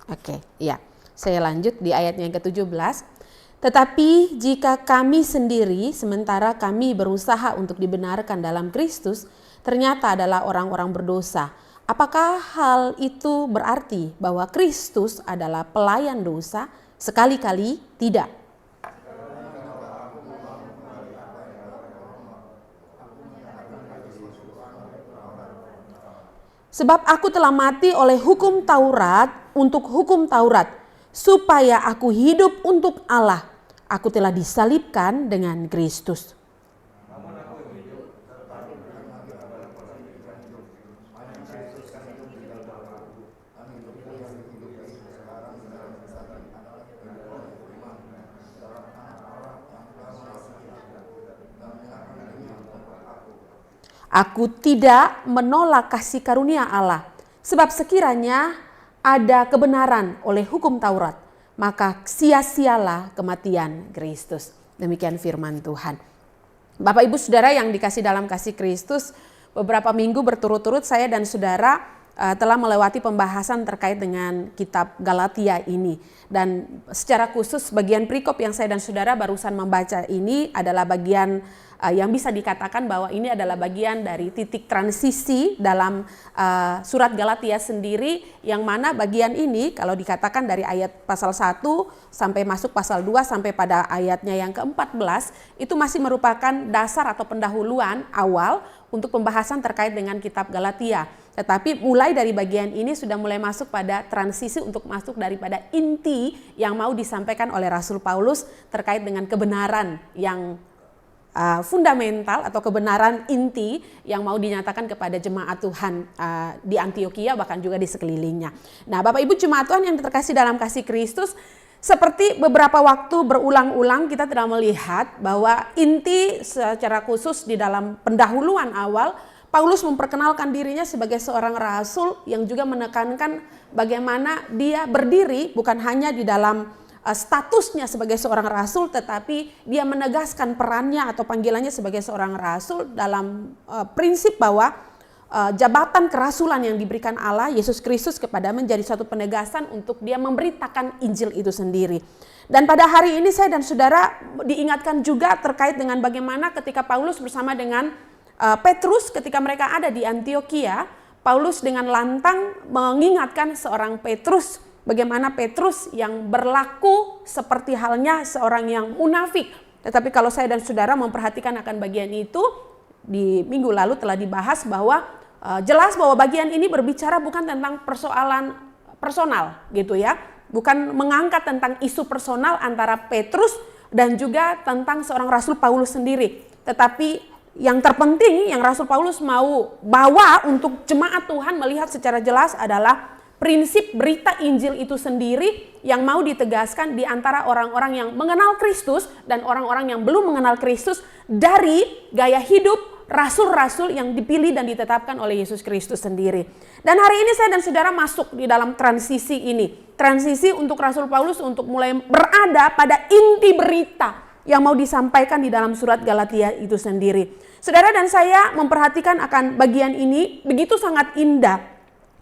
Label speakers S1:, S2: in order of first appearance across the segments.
S1: Oke, ya. Saya lanjut di ayatnya yang ke-17. Tetapi jika kami sendiri sementara kami berusaha untuk dibenarkan dalam Kristus, ternyata adalah orang-orang berdosa. Apakah hal itu berarti bahwa Kristus adalah pelayan dosa? Sekali-kali tidak. Sebab aku telah mati oleh hukum Taurat untuk hukum Taurat, supaya aku hidup untuk Allah. Aku telah disalibkan dengan Kristus. Aku tidak menolak kasih karunia Allah, sebab sekiranya ada kebenaran oleh hukum Taurat, maka sia-sialah kematian Kristus. Demikian firman Tuhan. Bapak Ibu Saudara yang dikasih dalam kasih Kristus, beberapa minggu berturut-turut saya dan saudara telah melewati pembahasan terkait dengan kitab Galatia ini. Dan secara khusus bagian perikop yang saya dan saudara barusan membaca ini adalah bagian yang bisa dikatakan bahwa ini adalah bagian dari titik transisi dalam surat Galatia sendiri, yang mana bagian ini kalau dikatakan dari ayat pasal 1 sampai masuk pasal 2 sampai pada ayatnya yang ke-14 itu masih merupakan dasar atau pendahuluan awal untuk pembahasan terkait dengan kitab Galatia. Tetapi mulai dari bagian ini sudah mulai masuk pada transisi untuk masuk daripada inti yang mau disampaikan oleh Rasul Paulus terkait dengan kebenaran yang fundamental atau kebenaran inti yang mau dinyatakan kepada jemaat Tuhan di Antioquia, bahkan juga di sekelilingnya. Nah, Bapak Ibu jemaat Tuhan yang terkasih dalam kasih Kristus, seperti beberapa waktu berulang-ulang kita telah melihat bahwa inti secara khusus di dalam pendahuluan awal, Paulus memperkenalkan dirinya sebagai seorang rasul yang juga menekankan bagaimana dia berdiri bukan hanya di dalam statusnya sebagai seorang rasul, tetapi dia menegaskan perannya atau panggilannya sebagai seorang rasul dalam prinsip bahwa jabatan kerasulan yang diberikan Allah Yesus Kristus kepada menjadi satu penegasan untuk dia memberitakan Injil itu sendiri. Dan pada hari ini saya dan saudara diingatkan juga terkait dengan bagaimana ketika Paulus bersama dengan Petrus ketika mereka ada di Antioquia, Paulus dengan lantang mengingatkan seorang Petrus bagaimana Petrus yang berlaku seperti halnya seorang yang munafik. Tetapi kalau saya dan saudara memperhatikan akan bagian itu, di minggu lalu telah dibahas bahwa jelas bahwa bagian ini berbicara bukan tentang persoalan personal gitu ya. Bukan mengangkat tentang isu personal antara Petrus dan juga tentang seorang Rasul Paulus sendiri. Tetapi yang terpenting yang Rasul Paulus mau bawa untuk jemaat Tuhan melihat secara jelas adalah prinsip berita Injil itu sendiri yang mau ditegaskan di antara orang-orang yang mengenal Kristus dan orang-orang yang belum mengenal Kristus dari gaya hidup rasul-rasul yang dipilih dan ditetapkan oleh Yesus Kristus sendiri. Dan hari ini saya dan saudara masuk di dalam transisi ini. Transisi untuk Rasul Paulus untuk mulai berada pada inti berita yang mau disampaikan di dalam surat Galatia itu sendiri. Saudara dan saya memperhatikan akan bagian ini begitu sangat indah.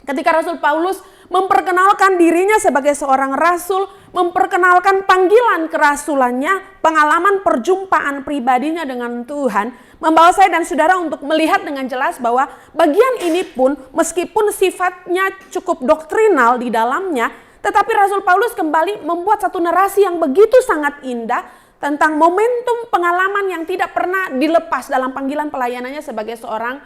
S1: Ketika Rasul Paulus memperkenalkan dirinya sebagai seorang rasul, memperkenalkan panggilan kerasulannya, pengalaman perjumpaan pribadinya dengan Tuhan, membawa saya dan saudara untuk melihat dengan jelas bahwa bagian ini pun meskipun sifatnya cukup doktrinal di dalamnya, tetapi Rasul Paulus kembali membuat satu narasi yang begitu sangat indah tentang momentum pengalaman yang tidak pernah dilepas dalam panggilan pelayanannya sebagai seorang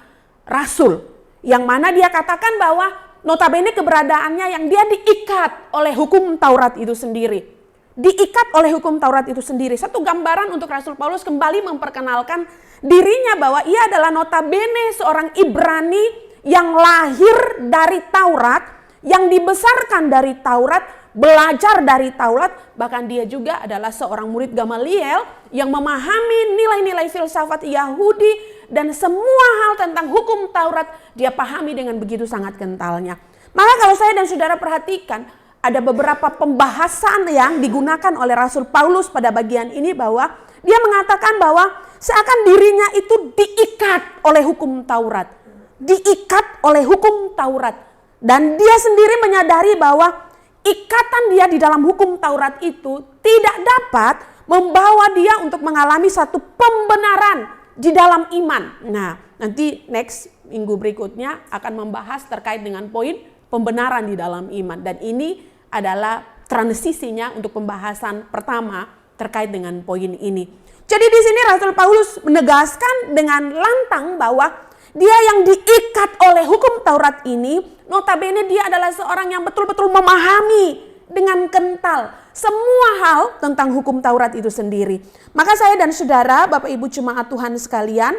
S1: rasul. Yang mana dia katakan bahwa notabene keberadaannya yang dia diikat oleh hukum Taurat itu sendiri. Diikat oleh hukum Taurat itu sendiri. Satu gambaran untuk Rasul Paulus kembali memperkenalkan dirinya bahwa ia adalah notabene seorang Ibrani yang lahir dari Taurat, yang dibesarkan dari Taurat, belajar dari Taurat, bahkan dia juga adalah seorang murid Gamaliel yang memahami nilai-nilai filsafat Yahudi dan semua hal tentang hukum Taurat dia pahami dengan begitu sangat kentalnya. Maka kalau saya dan saudara perhatikan, ada beberapa pembahasan yang digunakan oleh Rasul Paulus pada bagian ini bahwa dia mengatakan bahwa seakan dirinya itu diikat oleh hukum Taurat. Diikat oleh hukum Taurat. Dan dia sendiri menyadari bahwa ikatan dia di dalam hukum Taurat itu tidak dapat membawa dia untuk mengalami satu pembenaran di dalam iman. Nah, nanti next minggu berikutnya akan membahas terkait dengan poin pembenaran di dalam iman. Dan ini adalah transisinya untuk pembahasan pertama terkait dengan poin ini. Jadi di sini Rasul Paulus menegaskan dengan lantang bahwa dia yang diikat oleh hukum Taurat ini, notabene dia adalah seorang yang betul-betul memahami dengan kental semua hal tentang hukum Taurat itu sendiri. Maka saya dan saudara, Bapak Ibu jemaat Tuhan sekalian,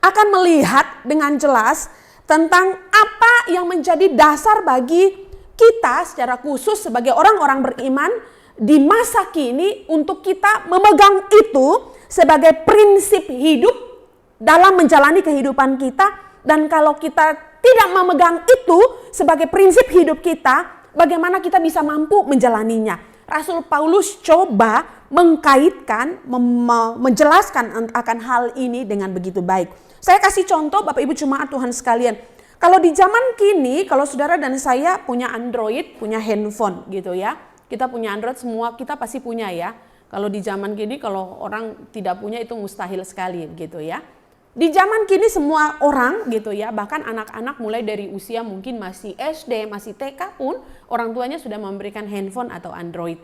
S1: akan melihat dengan jelas tentang apa yang menjadi dasar bagi kita secara khusus sebagai orang-orang beriman di masa kini untuk kita memegang itu sebagai prinsip hidup dalam menjalani kehidupan kita. Dan kalau kita tidak memegang itu sebagai prinsip hidup kita, bagaimana kita bisa mampu menjalaninya? Rasul Paulus coba mengkaitkan, menjelaskan akan hal ini dengan begitu baik. Saya kasih contoh Bapak Ibu jemaat Tuhan sekalian. Kalau di zaman kini, kalau saudara dan saya punya Android, punya handphone gitu ya. Kita punya Android, semua kita pasti punya ya. Kalau di zaman kini, kalau orang tidak punya itu mustahil sekali gitu ya. Di zaman kini semua orang gitu ya, bahkan anak-anak mulai dari usia mungkin masih SD, masih TK pun orang tuanya sudah memberikan handphone atau Android.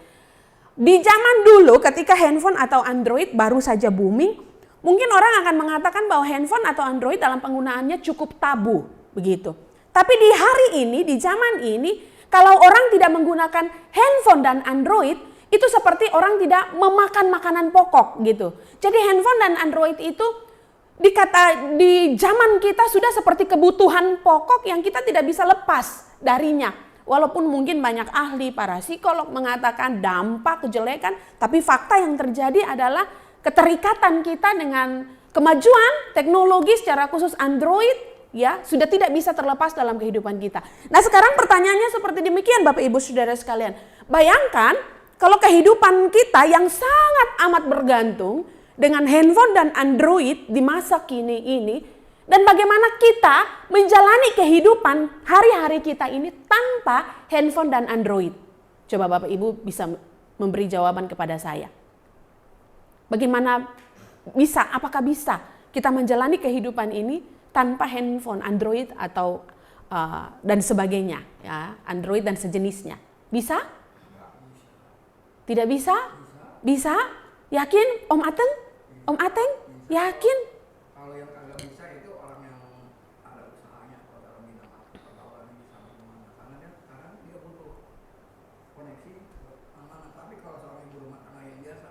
S1: Di zaman dulu ketika handphone atau Android baru saja booming, mungkin orang akan mengatakan bahwa handphone atau Android dalam penggunaannya cukup tabu begitu. Tapi di hari ini, di zaman ini, kalau orang tidak menggunakan handphone dan Android, itu seperti orang tidak memakan makanan pokok gitu. Jadi handphone dan Android itu di zaman kita sudah seperti kebutuhan pokok yang kita tidak bisa lepas darinya. Walaupun mungkin banyak ahli, para psikolog mengatakan dampak kejelekan, tapi fakta yang terjadi adalah keterikatan kita dengan kemajuan teknologi secara khusus Android ya sudah tidak bisa terlepas dalam kehidupan kita. Nah, sekarang pertanyaannya seperti demikian Bapak Ibu Saudara sekalian. Bayangkan kalau kehidupan kita yang sangat amat bergantung dengan handphone dan Android di masa kini ini, dan bagaimana kita menjalani kehidupan hari-hari kita ini tanpa handphone dan Android. Coba Bapak Ibu bisa memberi jawaban kepada saya. Bagaimana bisa, apakah bisa kita menjalani kehidupan ini tanpa handphone, Android atau dan sebagainya, ya, Android dan sejenisnya? Bisa? Tidak bisa? Bisa? Yakin? Om Ateng? Om Ateng? Yakin?
S2: Kalau yang kagak bisa itu orang yang ada usahanya atau dalam bidang pergaulan bisa kemana, karena kan sekarang dia butuh koneksi mana. Tapi kalau seorang ibu rumah tangga yang biasa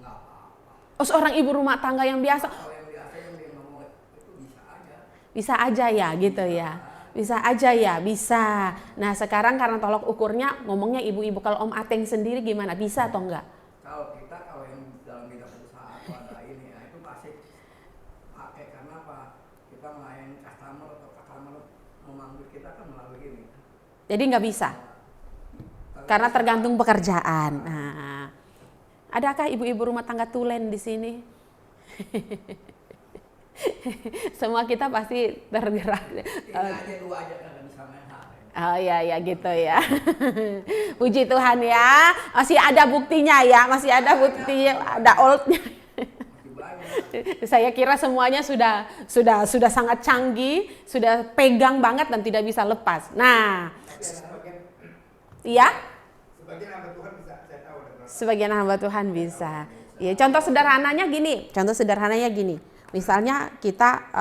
S2: nggak apa-apa.
S1: Oh, seorang ibu rumah tangga yang biasa?
S2: Kalau yang biasa yang dia ngomong itu bisa aja.
S1: Bisa aja ya gitu ya. Bisa aja ya, bisa. Nah sekarang karena tolok ukurnya ngomongnya ibu-ibu. Kalau Om Ateng sendiri gimana? Bisa atau enggak?
S2: Kalau kita kalau yang dalam bidang usaha atau ada ini ya itu pasti pakai, karena apa? Kita melayani customer atau customer memanggil kita kan melalui ini.
S1: Jadi nggak bisa? Karena tergantung pekerjaan. Nah, adakah ibu-ibu rumah tangga tulen di sini? Semua kita pasti tergerak.
S2: Aja dua aja kan bisa main HP.
S1: Oh ya gitu ya. Puji Tuhan ya, masih ada buktinya ya, masih ada buktinya, ada oldnya. Saya kira semuanya sudah sangat canggih, sudah pegang banget dan tidak bisa lepas. Nah, iya?
S2: Sebagian hamba Tuhan bisa, saya tahu.
S1: Sebagian hamba Tuhan bisa. Ya, contoh sederhananya gini. Misalnya kita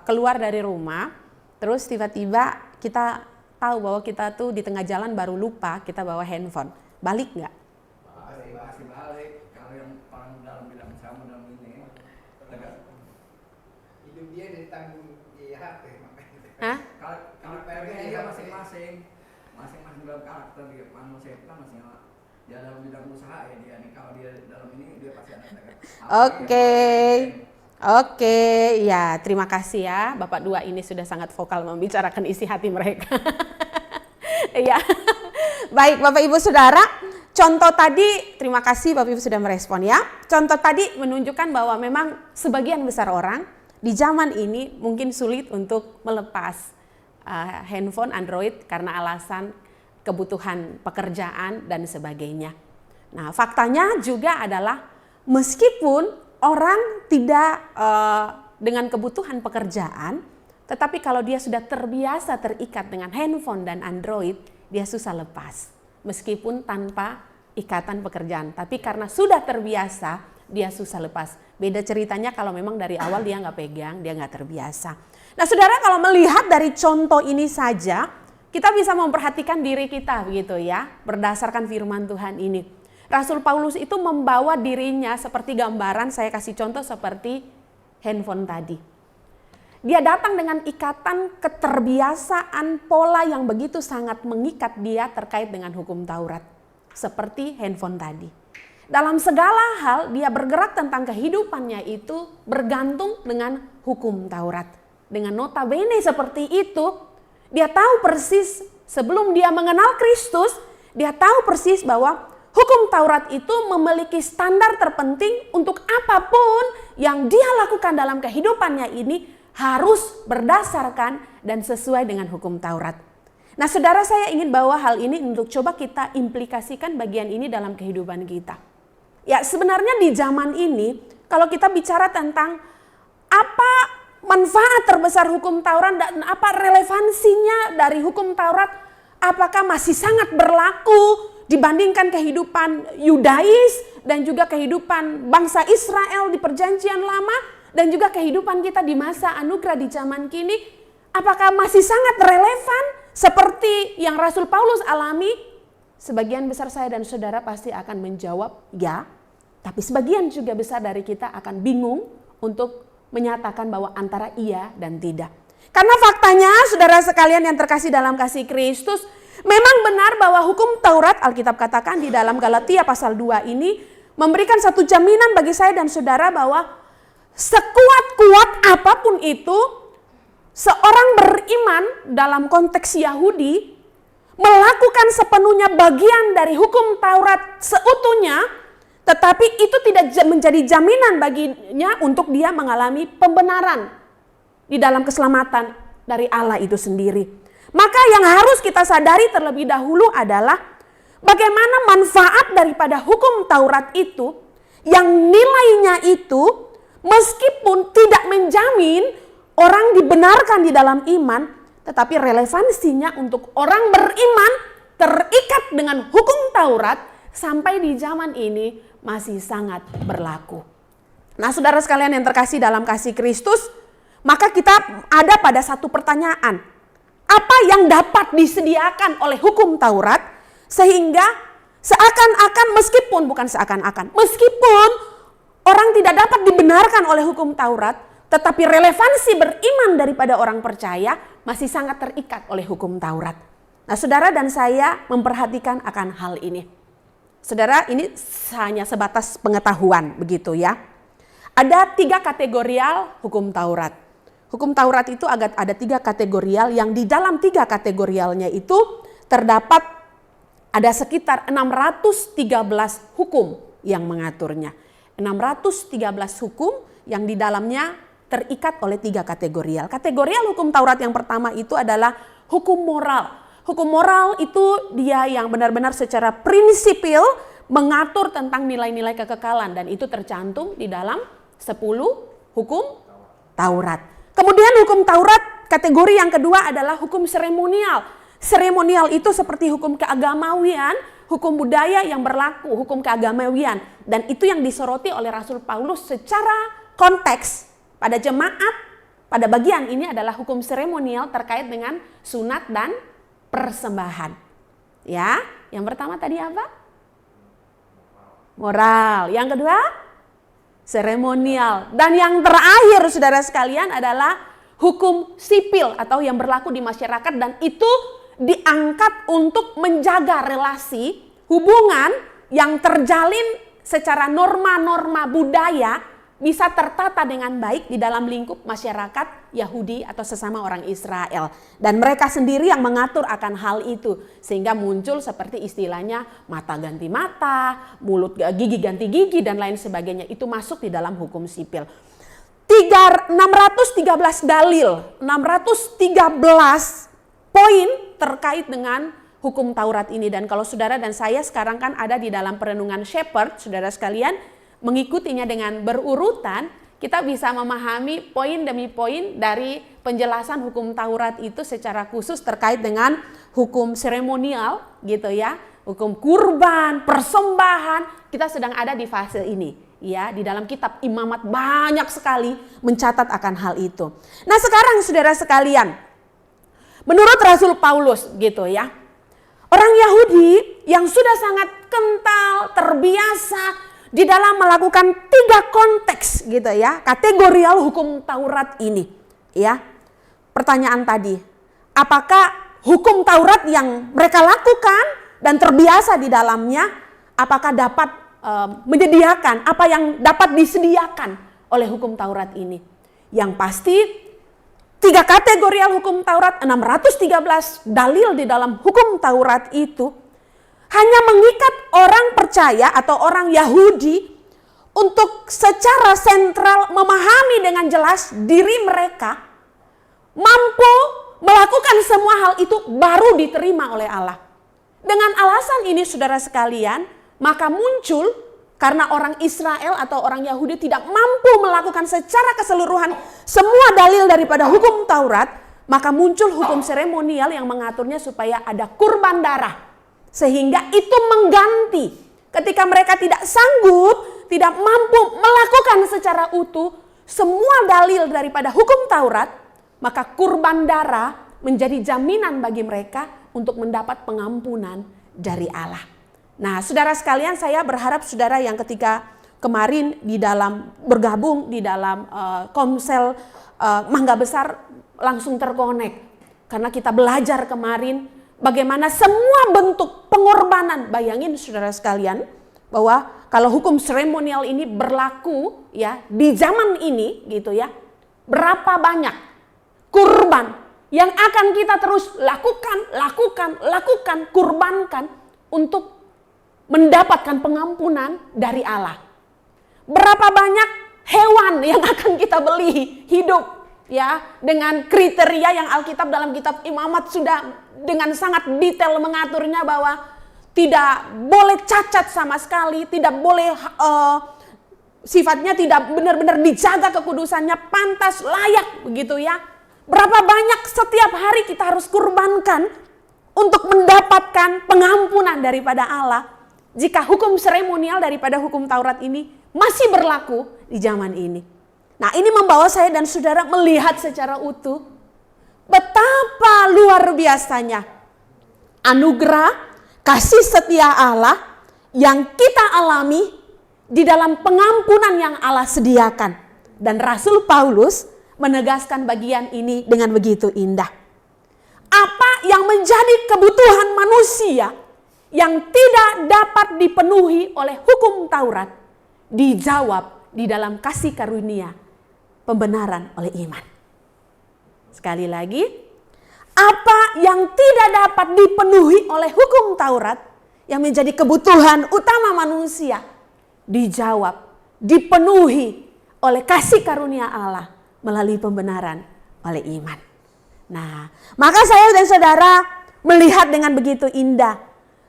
S1: keluar dari rumah, terus tiba-tiba kita tahu bahwa kita tuh di tengah jalan baru lupa kita bawa handphone. Balik nggak?
S2: Masih balik. Kalau yang orang dalam bidang sama dalam ini, hidup dia ditanggung di HP.
S1: Hah?
S2: Kalau PR dia masing-masing dalam karakter dia. Manusia kita masih dia dalam bidang usaha ya dia nih. Kalau dia dalam ini dia pasti ada.
S1: Oke, ya terima kasih ya Bapak dua ini sudah sangat vokal membicarakan isi hati mereka. Ya, baik Bapak Ibu Saudara, contoh tadi terima kasih Bapak Ibu sudah merespon ya. Contoh tadi menunjukkan bahwa memang sebagian besar orang di zaman ini mungkin sulit untuk melepas handphone Android karena alasan kebutuhan pekerjaan dan sebagainya. Nah, faktanya juga adalah meskipun orang tidak dengan kebutuhan pekerjaan, tetapi kalau dia sudah terbiasa terikat dengan handphone dan Android, dia susah lepas. Meskipun tanpa ikatan pekerjaan, tapi karena sudah terbiasa, dia susah lepas. Beda ceritanya kalau memang dari awal dia nggak pegang, dia nggak terbiasa. Nah saudara, kalau melihat dari contoh ini saja, kita bisa memperhatikan diri kita begitu ya, berdasarkan firman Tuhan ini. Rasul Paulus itu membawa dirinya seperti gambaran, saya kasih contoh seperti handphone tadi. Dia datang dengan ikatan keterbiasaan pola yang begitu sangat mengikat dia terkait dengan hukum Taurat. Seperti handphone tadi. Dalam segala hal dia bergerak tentang kehidupannya itu bergantung dengan hukum Taurat. Dengan notabene seperti itu, dia tahu persis sebelum dia mengenal Kristus, dia tahu persis bahwa hukum Taurat itu memiliki standar terpenting untuk apapun yang dia lakukan dalam kehidupannya ini harus berdasarkan dan sesuai dengan hukum Taurat. Nah saudara, saya ingin bawa hal ini untuk coba kita implikasikan bagian ini dalam kehidupan kita. Ya sebenarnya di zaman ini kalau kita bicara tentang apa manfaat terbesar hukum Taurat dan apa relevansinya dari hukum Taurat, apakah masih sangat berlaku dibandingkan kehidupan Yudais dan juga kehidupan bangsa Israel di perjanjian lama dan juga kehidupan kita di masa anugerah di zaman kini, apakah masih sangat relevan seperti yang Rasul Paulus alami? Sebagian besar saya dan saudara pasti akan menjawab ya, tapi sebagian juga besar dari kita akan bingung untuk menyatakan bahwa antara iya dan tidak. Karena faktanya saudara sekalian yang terkasih dalam kasih Kristus, memang benar bahwa hukum Taurat, Alkitab katakan di dalam Galatia pasal 2 ini, memberikan satu jaminan bagi saya dan saudara bahwa sekuat-kuat apapun itu, seorang beriman dalam konteks Yahudi melakukan sepenuhnya bagian dari hukum Taurat seutuhnya, tetapi itu tidak menjadi jaminan baginya untuk dia mengalami pembenaran di dalam keselamatan dari Allah itu sendiri. Maka yang harus kita sadari terlebih dahulu adalah bagaimana manfaat daripada hukum Taurat itu, yang nilainya itu meskipun tidak menjamin orang dibenarkan di dalam iman, tetapi relevansinya untuk orang beriman terikat dengan hukum Taurat sampai di zaman ini masih sangat berlaku. Nah saudara sekalian yang terkasih dalam kasih Kristus, maka kita ada pada satu pertanyaan. Apa yang dapat disediakan oleh hukum Taurat sehingga seakan-akan meskipun orang tidak dapat dibenarkan oleh hukum Taurat, tetapi relevansi beriman daripada orang percaya masih sangat terikat oleh hukum Taurat. Nah saudara dan saya memperhatikan akan hal ini. Saudara, ini hanya sebatas pengetahuan begitu ya. Ada 3 kategorial hukum Taurat. Hukum Taurat itu ada 3 kategorial yang di dalam 3 kategorialnya itu terdapat ada sekitar 613 hukum yang mengaturnya. 613 hukum yang di dalamnya terikat oleh 3 kategorial. Kategorial hukum Taurat yang pertama itu adalah hukum moral. Hukum moral itu dia yang benar-benar secara prinsipil mengatur tentang nilai-nilai kekekalan dan itu tercantum di dalam 10 hukum Taurat. Kemudian hukum Taurat kategori yang kedua adalah hukum seremonial. Seremonial itu seperti hukum keagamawian, hukum budaya yang berlaku, hukum keagamawian. Dan itu yang disoroti oleh Rasul Paulus secara konteks pada jemaat. Pada bagian ini adalah hukum seremonial terkait dengan sunat dan persembahan. Ya, yang pertama tadi apa? Moral. Yang kedua? Seremonial. Dan yang terakhir saudara sekalian adalah hukum sipil atau yang berlaku di masyarakat dan itu diangkat untuk menjaga relasi hubungan yang terjalin secara norma-norma budaya bisa tertata dengan baik di dalam lingkup masyarakat Yahudi atau sesama orang Israel. Dan mereka sendiri yang mengatur akan hal itu. Sehingga muncul seperti istilahnya mata ganti mata, mulut gigi ganti gigi dan lain sebagainya. Itu masuk di dalam hukum sipil. 613 dalil, 613 poin terkait dengan hukum Taurat ini. Dan kalau saudara dan saya sekarang kan ada di dalam perenungan Shepherd, saudara sekalian, mengikutinya dengan berurutan, kita bisa memahami poin demi poin dari penjelasan hukum Taurat itu secara khusus terkait dengan hukum seremonial gitu ya, hukum kurban, persembahan. Kita sedang ada di fase ini ya, di dalam kitab Imamat banyak sekali mencatat akan hal itu. Nah, sekarang saudara sekalian, menurut Rasul Paulus gitu ya, orang Yahudi yang sudah sangat kental, terbiasa di dalam melakukan 3 konteks gitu ya, kategorial hukum Taurat ini ya. Pertanyaan tadi, apakah hukum Taurat yang mereka lakukan dan terbiasa di dalamnya, apakah dapat menyediakan apa yang dapat disediakan oleh hukum Taurat ini? Yang pasti 3 kategorial hukum Taurat, 613 dalil di dalam hukum Taurat itu hanya mengikat orang percaya atau orang Yahudi untuk secara sentral memahami dengan jelas diri mereka mampu melakukan semua hal itu baru diterima oleh Allah. Dengan alasan ini saudara sekalian, maka muncul karena orang Israel atau orang Yahudi tidak mampu melakukan secara keseluruhan semua dalil daripada hukum Taurat, maka muncul hukum seremonial yang mengaturnya supaya ada kurban darah. Sehingga itu mengganti ketika mereka tidak sanggup, tidak mampu melakukan secara utuh semua dalil daripada hukum Taurat, maka kurban darah menjadi jaminan bagi mereka untuk mendapat pengampunan dari Allah. Nah, saudara sekalian, saya berharap saudara yang ketika kemarin di dalam bergabung di dalam komsel Mangga Besar langsung terkonek. Karena kita belajar kemarin bagaimana semua bentuk pengorbanan, bayangin saudara sekalian, bahwa kalau hukum seremonial ini berlaku ya di zaman ini gitu ya, berapa banyak kurban yang akan kita terus lakukan, kurbankan untuk mendapatkan pengampunan dari Allah. Berapa banyak hewan yang akan kita beli hidup ya dengan kriteria yang Alkitab dalam kitab Imamat sudah dengan sangat detail mengaturnya, bahwa tidak boleh cacat sama sekali, tidak boleh sifatnya tidak benar-benar dijaga kekudusannya, pantas, layak begitu ya. Berapa banyak setiap hari kita harus kurbankan untuk mendapatkan pengampunan daripada Allah jika hukum seremonial daripada hukum Taurat ini masih berlaku di zaman ini. Nah, ini membawa saya dan saudara melihat secara utuh betapa luar biasanya anugerah kasih setia Allah yang kita alami di dalam pengampunan yang Allah sediakan. Dan Rasul Paulus menegaskan bagian ini dengan begitu indah. Apa yang menjadi kebutuhan manusia yang tidak dapat dipenuhi oleh hukum Taurat dijawab di dalam kasih karunia pembenaran oleh iman. Sekali lagi, apa yang tidak dapat dipenuhi oleh hukum Taurat yang menjadi kebutuhan utama manusia dijawab, dipenuhi oleh kasih karunia Allah melalui pembenaran oleh iman. Nah, maka saya dan saudara melihat dengan begitu indah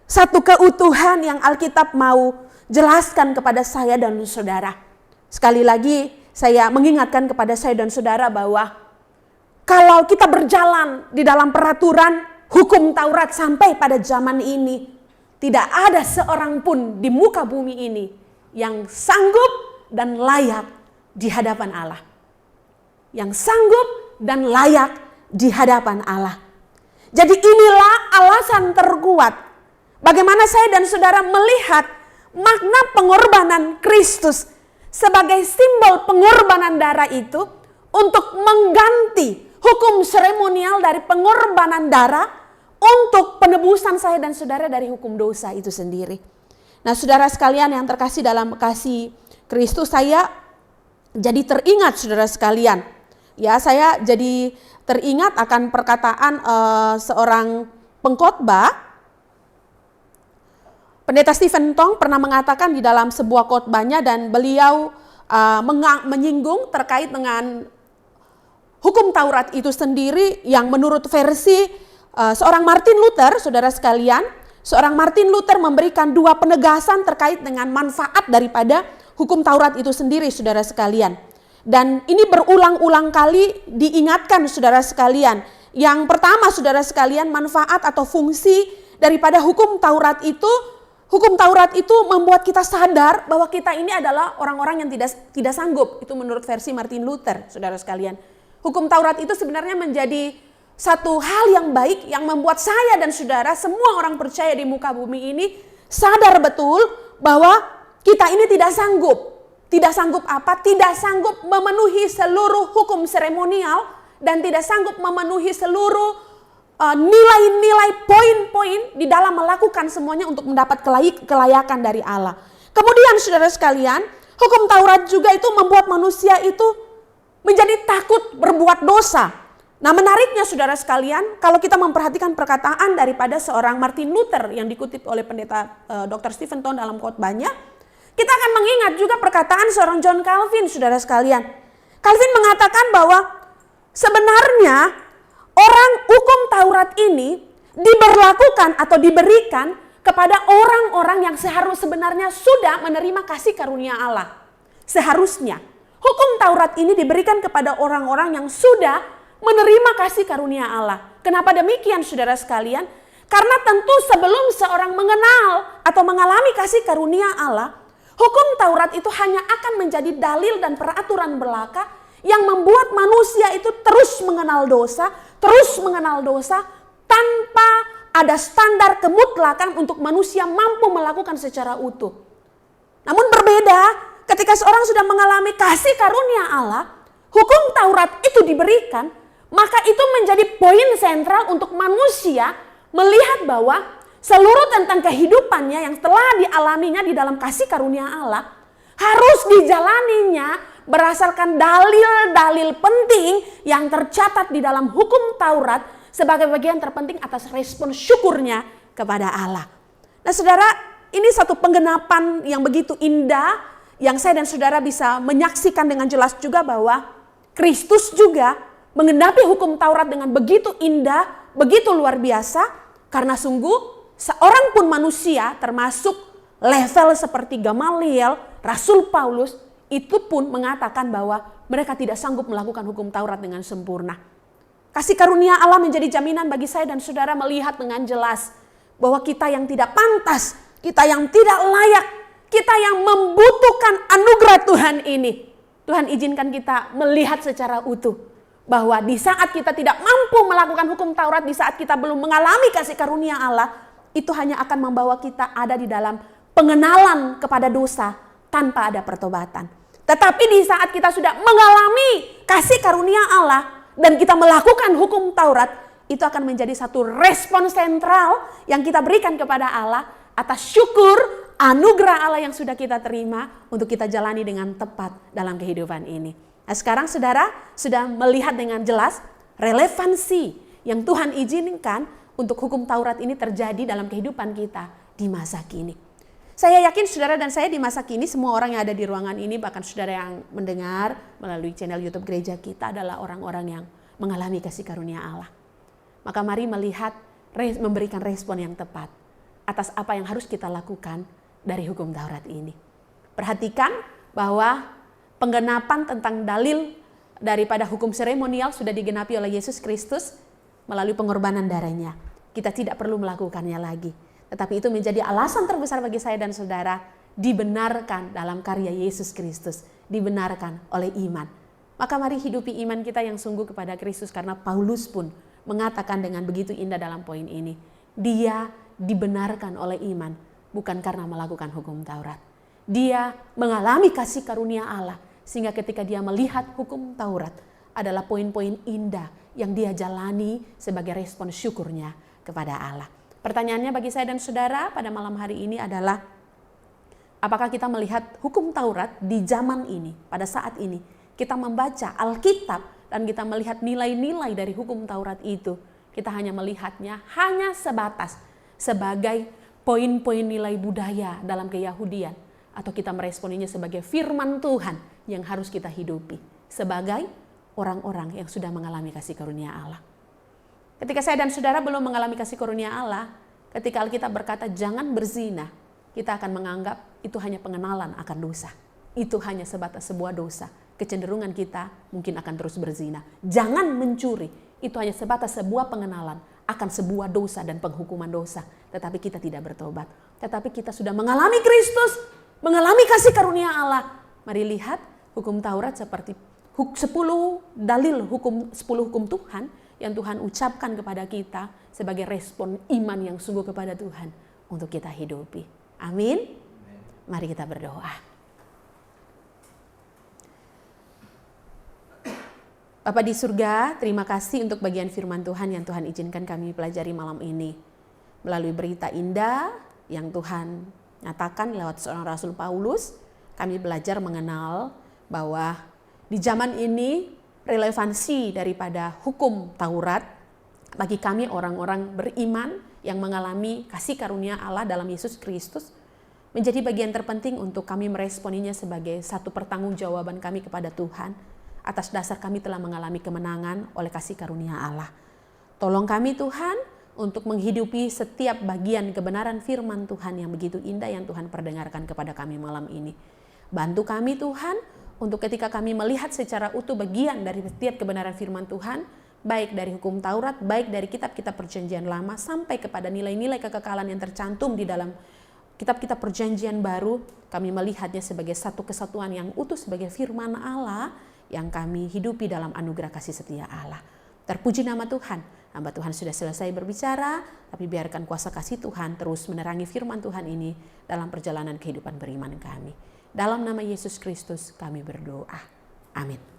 S1: satu keutuhan yang Alkitab mau jelaskan kepada saya dan saudara. Sekali lagi saya mengingatkan kepada saya dan saudara bahwa kalau kita berjalan di dalam peraturan hukum Taurat sampai pada zaman ini, tidak ada seorang pun di muka bumi ini yang sanggup dan layak di hadapan Allah. Yang sanggup dan layak di hadapan Allah. Jadi inilah alasan terkuat bagaimana saya dan saudara melihat makna pengorbanan Kristus sebagai simbol pengorbanan darah itu untuk mengganti hukum seremonial dari pengorbanan darah untuk penebusan saya dan saudara dari hukum dosa itu sendiri. Nah, saudara sekalian yang terkasih dalam kasih Kristus, saya jadi teringat saudara sekalian. Ya, saya jadi teringat akan perkataan seorang pengkhotbah. Pendeta Stephen Tong pernah mengatakan di dalam sebuah khotbahnya, dan beliau menyinggung terkait dengan hukum Taurat itu sendiri yang menurut versi seorang Martin Luther, saudara sekalian, seorang Martin Luther memberikan 2 penegasan terkait dengan manfaat daripada hukum Taurat itu sendiri, saudara sekalian. Dan ini berulang-ulang kali diingatkan, saudara sekalian. Yang pertama, saudara sekalian, manfaat atau fungsi daripada hukum Taurat itu membuat kita sadar bahwa kita ini adalah orang-orang yang tidak sanggup. Itu menurut versi Martin Luther, saudara sekalian. Hukum Taurat itu sebenarnya menjadi satu hal yang baik yang membuat saya dan saudara, semua orang percaya di muka bumi ini sadar betul bahwa kita ini tidak sanggup. Tidak sanggup apa? Tidak sanggup memenuhi seluruh hukum seremonial dan tidak sanggup memenuhi seluruh nilai-nilai poin-poin di dalam melakukan semuanya untuk mendapat kelayakan dari Allah. Kemudian saudara sekalian, hukum Taurat juga itu membuat manusia itu menjadi takut berbuat dosa. Nah, menariknya saudara sekalian, kalau kita memperhatikan perkataan daripada seorang Martin Luther yang dikutip oleh pendeta Dr. Stephen Tong dalam khotbahnya, kita akan mengingat juga perkataan seorang John Calvin, saudara sekalian. Calvin mengatakan bahwa sebenarnya orang hukum Taurat ini diberlakukan atau diberikan kepada orang-orang yang sebenarnya sudah menerima kasih karunia Allah. Seharusnya hukum Taurat ini diberikan kepada orang-orang yang sudah menerima kasih karunia Allah. Kenapa demikian, saudara sekalian? Karena tentu sebelum seorang mengenal atau mengalami kasih karunia Allah, hukum Taurat itu hanya akan menjadi dalil dan peraturan belaka yang membuat manusia itu terus mengenal dosa tanpa ada standar kemutlakan untuk manusia mampu melakukan secara utuh. Namun berbeda ketika seorang sudah mengalami kasih karunia Allah, hukum Taurat itu diberikan, maka itu menjadi poin sentral untuk manusia melihat bahwa seluruh tentang kehidupannya yang telah dialaminya di dalam kasih karunia Allah harus dijalaninya berdasarkan dalil-dalil penting yang tercatat di dalam hukum Taurat sebagai bagian terpenting atas respon syukurnya kepada Allah. Nah saudara, ini satu penggenapan yang begitu indah yang saya dan saudara bisa menyaksikan dengan jelas juga bahwa Kristus juga menggenapi hukum Taurat dengan begitu indah, begitu luar biasa, karena sungguh seorang pun manusia termasuk level seperti Gamaliel, Rasul Paulus, itu pun mengatakan bahwa mereka tidak sanggup melakukan hukum Taurat dengan sempurna. Kasih karunia Allah menjadi jaminan bagi saya dan saudara melihat dengan jelas bahwa kita yang tidak pantas, kita yang tidak layak, kita yang membutuhkan anugerah Tuhan ini. Tuhan izinkan kita melihat secara utuh bahwa di saat kita tidak mampu melakukan hukum Taurat, di saat kita belum mengalami kasih karunia Allah, itu hanya akan membawa kita ada di dalam pengenalan kepada dosa tanpa ada pertobatan. Tetapi di saat kita sudah mengalami kasih karunia Allah dan kita melakukan hukum Taurat, itu akan menjadi satu respon sentral yang kita berikan kepada Allah atas syukur anugerah Allah yang sudah kita terima untuk kita jalani dengan tepat dalam kehidupan ini. Nah sekarang saudara sudah melihat dengan jelas relevansi yang Tuhan izinkan untuk hukum Taurat ini terjadi dalam kehidupan kita di masa kini. Saya yakin saudara dan saya di masa kini, semua orang yang ada di ruangan ini, bahkan saudara yang mendengar melalui channel YouTube gereja kita adalah orang-orang yang mengalami kasih karunia Allah. Maka mari melihat, memberikan respon yang tepat atas apa yang harus kita lakukan dari hukum Taurat ini. Perhatikan bahwa penggenapan tentang dalil daripada hukum seremonial sudah digenapi oleh Yesus Kristus melalui pengorbanan darahnya. Kita tidak perlu melakukannya lagi. Tetapi itu menjadi alasan terbesar bagi saya dan saudara dibenarkan dalam karya Yesus Kristus. Dibenarkan oleh iman. Maka mari hidupi iman kita yang sungguh kepada Kristus, karena Paulus pun mengatakan dengan begitu indah dalam poin ini. Dia dibenarkan oleh iman bukan karena melakukan hukum Taurat. Dia mengalami kasih karunia Allah sehingga ketika dia melihat hukum Taurat adalah poin-poin indah yang dia jalani sebagai respon syukurnya kepada Allah. Pertanyaannya bagi saya dan saudara pada malam hari ini adalah, apakah kita melihat hukum Taurat di zaman ini, pada saat ini, kita membaca Alkitab dan kita melihat nilai-nilai dari hukum Taurat itu, kita hanya melihatnya hanya sebatas sebagai poin-poin nilai budaya dalam keyahudian, atau kita meresponinya sebagai firman Tuhan yang harus kita hidupi sebagai orang-orang yang sudah mengalami kasih karunia Allah. Ketika saya dan saudara belum mengalami kasih karunia Allah, ketika Alkitab berkata jangan berzina, kita akan menganggap itu hanya pengenalan akan dosa. Itu hanya sebatas sebuah dosa. Kecenderungan kita mungkin akan terus berzina. Jangan mencuri, itu hanya sebatas sebuah pengenalan akan sebuah dosa dan penghukuman dosa. Tetapi kita tidak bertobat. Tetapi kita sudah mengalami Kristus, mengalami kasih karunia Allah. Mari lihat hukum Taurat seperti 10 dalil hukum, 10 hukum Tuhan yang Tuhan ucapkan kepada kita sebagai respon iman yang sungguh kepada Tuhan untuk kita hidupi. Amin. Mari kita berdoa. Bapa di surga, terima kasih untuk bagian firman Tuhan yang Tuhan izinkan kami pelajari malam ini. Melalui berita indah yang Tuhan nyatakan lewat seorang Rasul Paulus, kami belajar mengenal bahwa di zaman ini relevansi daripada hukum Taurat bagi kami orang-orang beriman yang mengalami kasih karunia Allah dalam Yesus Kristus menjadi bagian terpenting untuk kami meresponinya sebagai satu pertanggungjawaban kami kepada Tuhan. Atas dasar kami telah mengalami kemenangan oleh kasih karunia Allah. Tolong kami Tuhan untuk menghidupi setiap bagian kebenaran firman Tuhan yang begitu indah yang Tuhan perdengarkan kepada kami malam ini. Bantu kami Tuhan untuk ketika kami melihat secara utuh bagian dari setiap kebenaran firman Tuhan, baik dari hukum Taurat, baik dari kitab-kitab perjanjian lama, sampai kepada nilai-nilai kekekalan yang tercantum di dalam kitab-kitab perjanjian baru, kami melihatnya sebagai satu kesatuan yang utuh sebagai firman Allah, yang kami hidupi dalam anugerah kasih setia Allah. Terpuji nama Tuhan, hamba Tuhan sudah selesai berbicara, tapi biarkan kuasa kasih Tuhan terus menerangi firman Tuhan ini dalam perjalanan kehidupan beriman kami. Dalam nama Yesus Kristus kami berdoa. Amin.